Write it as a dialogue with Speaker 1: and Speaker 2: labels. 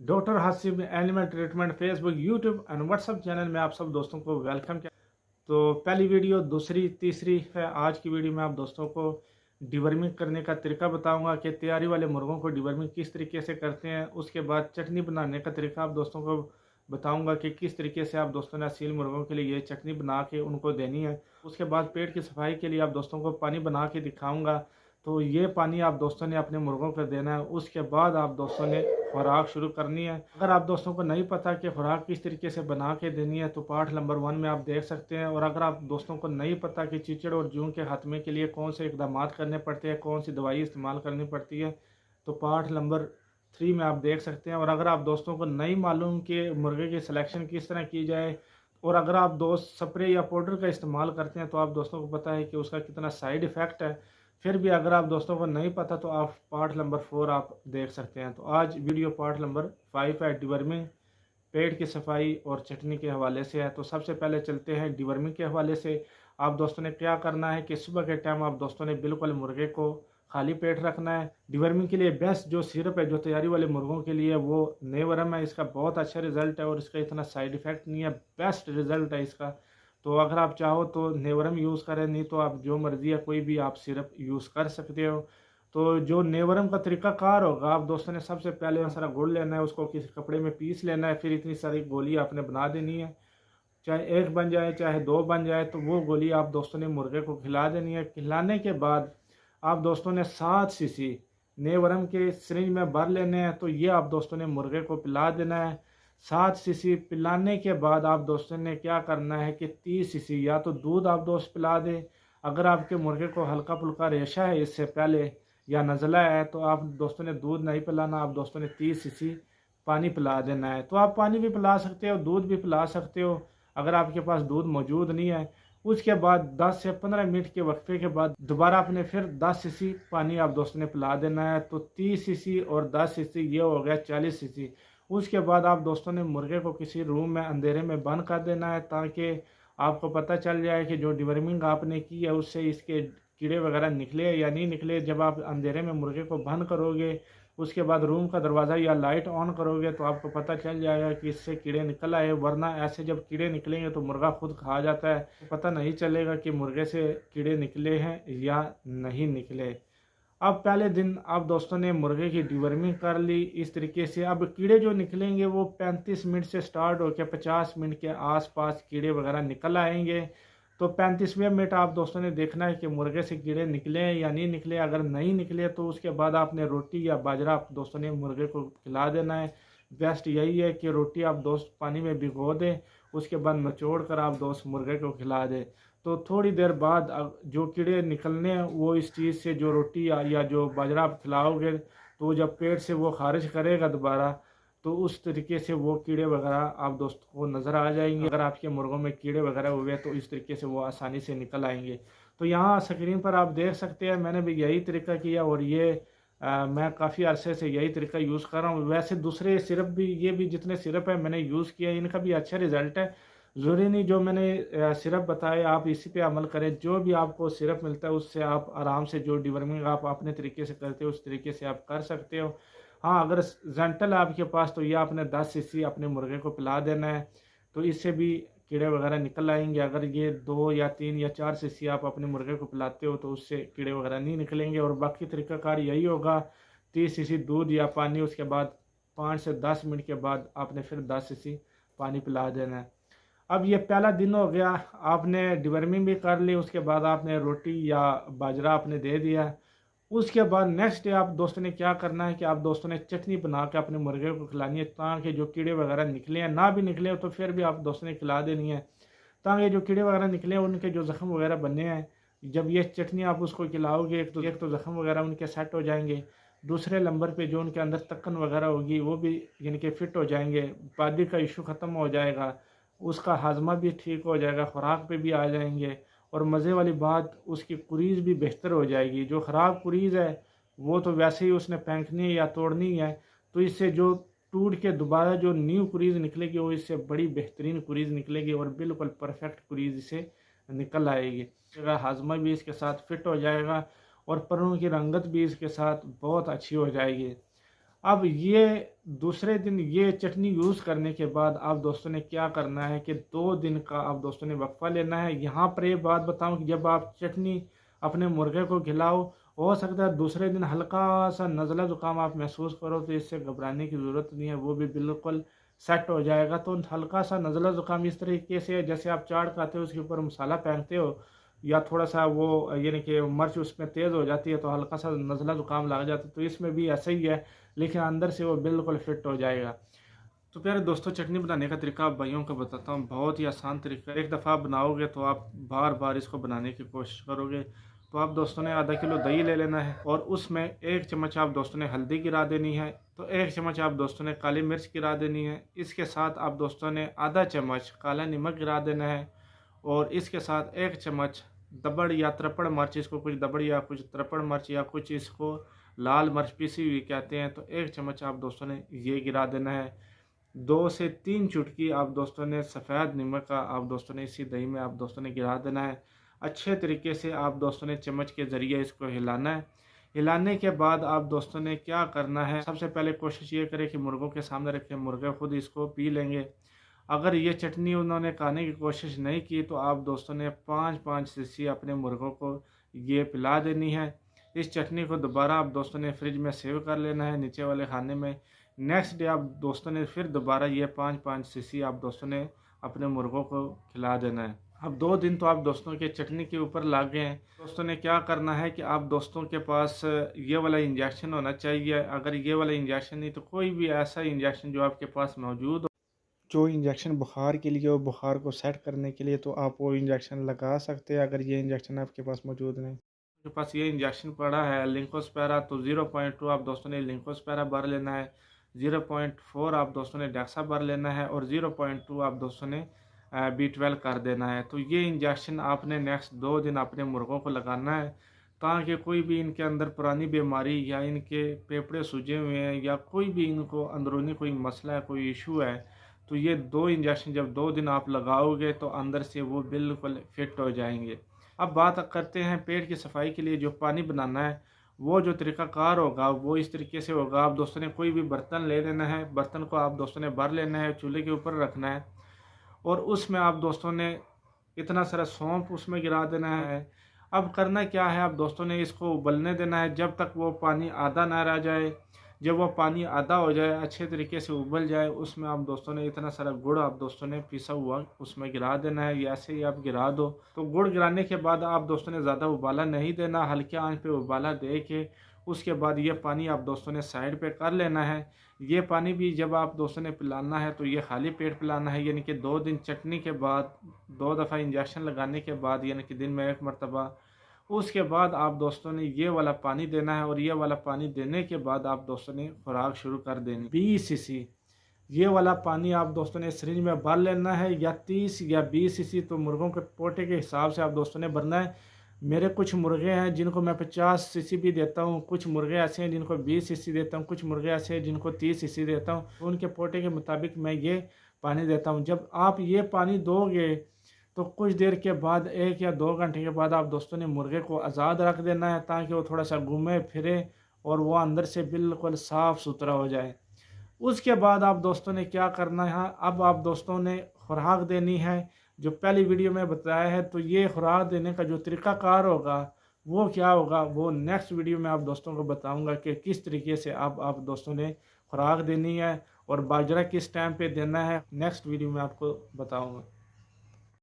Speaker 1: Doctor हासिब animal treatment Facebook YouTube and WhatsApp channel में आप सब दोस्तों को वेलकम किया। तो पहली वीडियो, दूसरी, तीसरी है। आज की वीडियो में आप दोस्तों को डिवर्मिंग करने का तरीका बताऊंगा कि तैयारी वाले मुर्गों को डिवर्मिंग किस तरीके से करते हैं। उसके बाद चटनी बनाने का तरीका आप दोस्तों को बताऊंगा कि किस तरीके से आप दोस्तों ने असील मुर्गों के लिए ये चटनी बना के उनको देनी है। उसके बाद पेट की सफाई के लिए आप दोस्तों को पानी बना के दिखाऊंगा। तो ये पानी आप दोस्तों ने अपने मुर्गों को देना है। उसके बाद आप दोस्तों ने खुराक शुरू करनी है। अगर आप दोस्तों को नहीं पता कि खुराक किस तरीके से बना के देनी है तो पार्ट नंबर 1 में आप देख सकते हैं। और अगर आप दोस्तों को नहीं पता कि चीचड़ और जूं के खात्मे के लिए कौन से इकदाम करने पड़ते हैं, कौन सी दवाई इस्तेमाल करनी पड़ती है, तो पार्ट नंबर 3 में आप देख सकते हैं। और अगर आप दोस्तों को नहीं मालूम कि मुर्गे की सिलेक्शन किस तरह की जाए, और अगर आप दोस्त स्प्रे या पाउडर का इस्तेमाल करते हैं तो आप दोस्तों को पता है कि उसका कितना साइड इफ़ेक्ट है, फिर भी अगर आप दोस्तों को नहीं पता तो आप पार्ट नंबर 4 आप देख सकते हैं। तो आज वीडियो पार्ट नंबर 5 है, डिवर्मिंग, पेट की सफाई और चटनी के हवाले से है। तो सबसे पहले चलते हैं डिवर्मिंग के हवाले से। आप दोस्तों ने क्या करना है कि सुबह के टाइम आप दोस्तों ने बिल्कुल मुर्गे को खाली पेट रखना है। डिवर्मिंग के लिए बेस्ट जो सिरप है जो तैयारी वाले मुर्गों के लिए वो नेवरम है। इसका बहुत अच्छा रिजल्ट है और इसका इतना साइड इफ़ेक्ट नहीं है, बेस्ट रिजल्ट है इसका। तो अगर आप चाहो तो नेवरम यूज़ करें, नहीं तो आप जो मर्ज़ी है कोई भी आप सिरप यूज़ कर सकते हो। तो जो नेवरम का तरीकाकार होगा, आप दोस्तों ने सबसे पहले सारा गुड़ लेना है, उसको किसी कपड़े में पीस लेना है, फिर इतनी सारी गोली आपने बना देनी है। चाहे एक बन जाए चाहे दो बन जाए, तो वो गोली आप दोस्तों ने मुर्गे को खिला देनी है। खिलाने के बाद आप दोस्तों ने 7 सीसी नेवरम के सिरिंज में भर लेने हैं। तो ये आप दोस्तों ने मुर्गे को पिला देना है। 7 सीसी पिलाने के बाद आप दोस्तों ने क्या करना है कि 30 सीसी या तो दूध आप दोस्त पिला दें। अगर आपके मुर्गे को हल्का फुल्का रेशा है इससे पहले या नज़ला है तो आप दोस्तों ने दूध नहीं पिलाना, आप दोस्तों ने 30 सीसी पानी पिला देना है। तो आप पानी भी पिला सकते हो, दूध भी पिला सकते हो अगर आपके पास दूध मौजूद नहीं है। उसके बाद 10 से 15 मिनट के वक्फे के बाद दोबारा आपने फिर 10 सीसी पानी आप दोस्तों ने पिला देना है। तो 30 सीसी और 10 सीसी ये हो गया 40 सीसी। उसके बाद आप दोस्तों ने मुर्गे को किसी रूम में अंधेरे में बंद कर देना है ताकि आपको पता चल जाए कि जो डिवर्मिंग आपने की है उससे इसके कीड़े वगैरह निकले या नहीं निकले। जब आप अंधेरे में मुर्गे को बंद करोगे, उसके बाद रूम का दरवाज़ा या लाइट ऑन करोगे तो आपको पता चल जाएगा कि इससे कीड़े निकल आए। वरना ऐसे जब कीड़े निकलेंगे तो मुर्गा खुद खा जाता है, तो पता नहीं चलेगा कि मुर्गे से कीड़े निकले हैं या नहीं निकले। अब पहले दिन आप दोस्तों ने मुर्गे की डिवर्मिंग कर ली इस तरीके से। अब कीड़े जो निकलेंगे वो 35 मिनट से स्टार्ट होकर 50 मिनट के आसपास कीड़े वगैरह निकल आएंगे। तो 35वें मिनट आप दोस्तों ने देखना है कि मुर्गे से कीड़े निकले हैं या नहीं निकले। अगर नहीं निकले तो उसके बाद आपने रोटी या बाजरा आप दोस्तों ने मुर्गे को खिला देना है। बेस्ट यही है कि रोटी आप दोस्त पानी में भिगो दें, उसके बाद निचोड़ कर आप दोस्त मुर्गे को खिला दें। तो थोड़ी देर बाद जो कीड़े निकलने हैं वो इस चीज़ से, जो रोटी या जो बाजरा आप खिलाओगे तो जब पेट से वो खारिज करेगा दोबारा, तो उस तरीके से वो कीड़े वगैरह आप दोस्तों को नज़र आ जाएंगे। अगर आपके मुर्गों में कीड़े वगैरह हुए तो इस तरीके से वो आसानी से निकल आएंगे। तो यहाँ स्क्रीन पर आप देख सकते हैं मैंने भी यही तरीका किया और ये मैं काफ़ी अरसे से यही तरीका यूज़ कर रहा हूँ। वैसे दूसरे सिरप भी, ये भी जितने सिरप है मैंने यूज़ किया, इनका भी अच्छा रिजल्ट है। ज़रूरी नहीं जो मैंने सिरप बताए आप इसी पे अमल करें। जो भी आपको सिरप मिलता है उससे आप आराम से जो डिवर्मिंग आप अपने तरीके से करते हो उस तरीके से आप कर सकते हो। हाँ, अगर जेंटल है आपके पास तो ये आपने 10 सीसी अपने मुर्गे को पिला देना है, तो इससे भी कीड़े वगैरह निकल आएंगे। अगर ये 2 या 3 या 4 सीसी आप अपने मुर्गे को पिलाते हो तो उससे कीड़े वगैरह नहीं निकलेंगे। और बाकी तरीकाकार यही होगा, 30 सीसी दूध या पानी, उसके बाद 5 से 10 मिनट के बाद आपने फिर 10 सीसी पानी पिला देना है। अब ये पहला दिन हो गया, आपने डिवर्मिंग भी कर ली, उसके बाद आपने रोटी या बाजरा आपने दे दिया। उसके बाद नेक्स्ट डे आप दोस्तों ने क्या करना है कि आप दोस्तों ने चटनी बना के अपने मुर्गे को खिलानी है ताकि जो कीड़े वगैरह निकले हैं, ना भी निकले हो तो फिर भी आप दोस्तों ने खिला देनी है, ताकि जो कीड़े वगैरह निकले हैं उनके जो ज़ख्म वगैरह बने हैं, जब ये चटनी आप उसको खिलाओगे एक तो ज़ख्म वगैरह उनके सेट हो जाएंगे, दूसरे नंबर पे जो उनके अंदर तक्कन वगैरह होगी वो भी यानी कि फ़िट हो जाएंगे, बादी का इशू ख़त्म हो जाएगा, उसका हाजमा भी ठीक हो जाएगा, खुराक पे भी आ जाएंगे। और मज़े वाली बात, उसकी कुरीज़ भी बेहतर हो जाएगी। जो ख़राब कुरीज़ है वो तो वैसे ही उसने फेंकनी है या तोड़नी है, तो इससे जो टूट के दोबारा जो न्यू कुरीज़ निकलेगी वो इससे बड़ी बेहतरीन कुरीज़ निकलेगी और बिल्कुल परफेक्ट कुरीज़ इसे निकल आएगी। हाजमा भी इसके साथ फिट हो जाएगा और परों की रंगत भी इसके साथ बहुत अच्छी हो जाएगी। अब ये दूसरे दिन ये चटनी यूज़ करने के बाद आप दोस्तों ने क्या करना है कि 2 दिन का आप दोस्तों ने वक्फा लेना है। यहाँ पर ये बात बताऊँ कि जब आप चटनी अपने मुर्गे को खिलाओ, हो सकता है दूसरे दिन हल्का सा नज़ला ज़ुकाम आप महसूस करो, तो इससे घबराने की ज़रूरत नहीं है, वो भी बिल्कुल सेट हो जाएगा। तो हल्का सा नज़ला ज़ुकाम इस तरीके से है जैसे आप चाट खाते हो उसके ऊपर मसाला फेंकते हो, या थोड़ा सा वो यानी कि मिर्च उसमें तेज़ हो जाती है तो हल्का सा नज़ला ज़ुकाम लग जाता है, तो इसमें भी ऐसा ही है, लेकिन अंदर से वो बिल्कुल फिट हो जाएगा। तो प्यारे दोस्तों, चटनी बनाने का तरीका आप भाइयों को बताता हूँ, बहुत ही आसान तरीका है। एक दफ़ा आप बनाओगे तो आप बार बार इसको बनाने की कोशिश करोगे। तो आप दोस्तों ने आधा किलो दही ले लेना है और उसमें 1 चम्मच आप दोस्तों ने हल्दी गिरा देनी है, तो 1 चम्मच आप दोस्तों ने काली मिर्च गिरा देनी है। इसके साथ आप दोस्तों ने आधा चम्मच काला नमक गिरा देना है और इसके साथ 1 चम्मच दबड़ या त्रपड़ मिर्च, इसको कुछ दबड़ या कुछ त्रपड़ मिर्च या कुछ इसको लाल मिर्च पीसी हुई कहते हैं, तो 1 चम्मच आप दोस्तों ने ये गिरा देना है। 2 से 3 चुटकी आप दोस्तों ने सफ़ेद नमक का आप दोस्तों ने इसी दही में आप दोस्तों ने गिरा देना है। अच्छे तरीके से आप दोस्तों ने चम्मच के ज़रिए इसको हिलाना है। हिलाने के बाद आप दोस्तों ने क्या करना है, सबसे पहले कोशिश ये करें कि मुर्गों के सामने रखें, मुर्गे खुद इसको पी लेंगे। अगर ये चटनी उन्होंने खाने की कोशिश नहीं की तो आप दोस्तों ने 5-5 सीसी अपने मुर्गों को ये पिला देनी है। इस चटनी को दोबारा आप दोस्तों ने फ्रिज में सेव कर लेना है नीचे वाले खाने में। नेक्स्ट डे आप दोस्तों ने फिर दोबारा ये 5-5 सीसी आप दोस्तों ने अपने मुर्गों को खिला देना है। अब 2 दिन तो आप दोस्तों के चटनी के ऊपर लग गए हैं। दोस्तों ने क्या करना है कि आप दोस्तों के पास ये वाला इंजेक्शन होना चाहिए। अगर ये वाला इंजेक्शन नहीं तो कोई भी ऐसा इंजेक्शन जो आपके पास मौजूद हो, जो इंजेक्शन बुखार के लिए हो, बुखार को सेट करने के लिए, तो आप वो इंजेक्शन लगा सकते हैं। अगर ये इंजेक्शन आपके पास मौजूद नहीं, आपके पास ये इंजेक्शन पड़ा है लिंकोस्पैरा, तो 0.2 आप दोस्तों ने लिंकोस्पैरा भर लेना है, 0.4 आप दोस्तों ने डेक्सा भर लेना है और 0.2 आप दोस्तों ने B12 कर देना है। तो ये इंजेक्शन आपने नेक्स्ट 2 दिन अपने मुर्गों को लगाना है, ताकि कोई भी इनके अंदर पुरानी बीमारी या इनके फेफड़े सूजे हुए हैं या कोई भी इनको अंदरूनी कोई मसला है, कोई इशू है, तो ये 2 इंजेक्शन जब 2 दिन आप लगाओगे तो अंदर से वो बिल्कुल फिट हो जाएंगे। अब बात करते हैं पेट की सफाई के लिए जो पानी बनाना है, वो जो तरीक़ाकार होगा वो इस तरीके से होगा। आप दोस्तों ने कोई भी बर्तन ले लेना है, बर्तन को आप दोस्तों ने भर लेना है, चूल्हे के ऊपर रखना है और उसमें आप दोस्तों ने इतना सारा सौंफ उसमें गिरा देना है। अब करना क्या है, आप दोस्तों ने इसको उबलने देना है जब तक वो पानी आधा ना रह जाए। जब वो पानी आधा हो जाए, अच्छे तरीके से उबल जाए, उसमें आप दोस्तों ने इतना सारा गुड़ आप दोस्तों ने पिसा हुआ उसमें गिरा देना है। या ऐसे ही आप गिरा दो। तो गुड़ गिराने के बाद आप दोस्तों ने ज़्यादा उबाला नहीं देना, हल्के आंच पे उबाला दे के उसके बाद ये पानी आप दोस्तों ने साइड पे कर लेना है। ये पानी भी जब आप दोस्तों ने पिलाना है तो ये खाली पेट पिलाना है, यानी कि 2 दिन चटनी के बाद, 2 दफ़ा इंजेक्शन लगाने के बाद, यानी कि दिन में 1 मरतबा। उसके बाद आप दोस्तों ने ये वाला पानी देना है और ये वाला पानी देने के बाद आप दोस्तों ने खुराक शुरू कर देनी। 20 सीसी ये वाला पानी आप दोस्तों ने सिरिंज में भर लेना है, या 30 या 20 सीसी, तो मुर्गों के पोटे के हिसाब से आप दोस्तों ने भरना है। मेरे कुछ मुर्गे हैं जिनको मैं 50 सीसी भी देता हूँ, कुछ मुर्गे ऐसे हैं जिनको 20 सीसी देता हूँ, कुछ मुर्गे ऐसे हैं जिनको 30 सीसी देता हूँ। तो उनके पोटे के मुताबिक मैं ये पानी देता हूँ। जब आप ये पानी दोगे तो कुछ देर के बाद 1 या 2 घंटे के बाद आप दोस्तों ने मुर्गे को आज़ाद रख देना है, ताकि वो थोड़ा सा घूमे फिरे और वो अंदर से बिल्कुल साफ़ सुथरा हो जाए। उसके बाद आप दोस्तों ने क्या करना है, अब आप दोस्तों ने खुराक देनी है जो पहली वीडियो में बताया है। तो ये खुराक देने का जो तरीक़ाकार होगा वो क्या होगा, वो नेक्स्ट वीडियो में आप दोस्तों को बताऊंगा कि किस तरीके से आप दोस्तों ने खुराक देनी है और बाजरा किस टाइम पे देना है। नेक्स्ट वीडियो में आपको बताऊंगा।